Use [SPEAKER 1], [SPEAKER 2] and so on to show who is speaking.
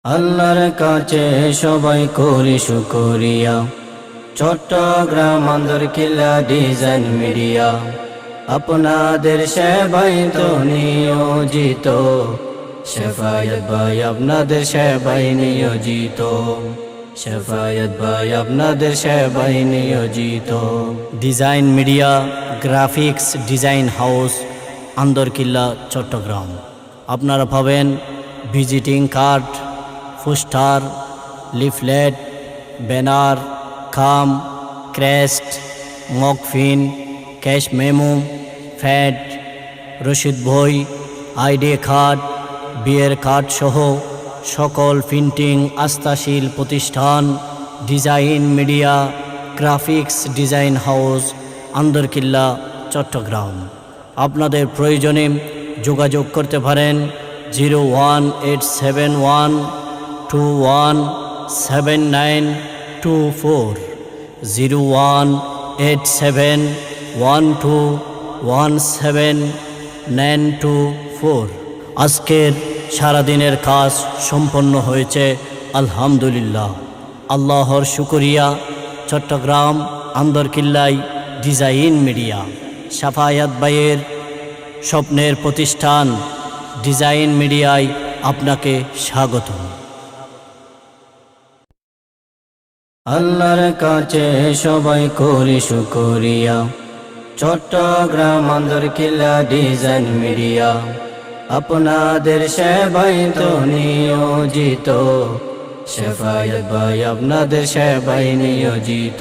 [SPEAKER 1] আল্লাহর কাছে সবাই করি শুকরিয়া। চট্টগ্রাম আন্দরকিল্লা ডিজাইন মিডিয়া আপনাদের সেবায় তো নিয়োজিত। শেফায়েত ভাই আপনাদের সেবায় নিয়োজিত। শেফায়েত ভাই আপনাদের সেবায় নিয়োজিত। Design media graphics design house, Andarkilla, Chattogram. আপনারা পাবেন visiting card, poster, leaflet, banner, খাম, ক্রেস্ট, মগফিন, ক্যাশ মেমো, ফ্যাড, রসিদ বই, আইডি কার্ড, বিয়ের কার্ড সহ সকল প্রিন্টিং আস্থাশীল প্রতিষ্ঠান design media graphics design house, Andarkilla, Chattogram. আপনাদের প্রয়োজনে যোগাযোগ করতে পারেন 01871217924, 01871217924। আজকের সারাদিনের কাজ সম্পন্ন হয়েছে, আলহামদুলিল্লাহ। আল্লাহর শুকরিয়া। চট্টগ্রাম আন্দরকিল্লায় ডিজাইন মিডিয়া, শাফায়াত ভাইয়ের স্বপ্নের প্রতিষ্ঠান ডিজাইন মিডিয়ায় আপনাকে স্বাগত। আল্লাহর কাছে সবাই করি শুকরিয়া। চট্টগ্রাম আন্দরকিল্লা ডিজাইন মিডিয়া আপনাদের সেবায় তো নিয়োজিত। শেফায়েত ভাই আপনাদের সেবায় নিয়োজিত।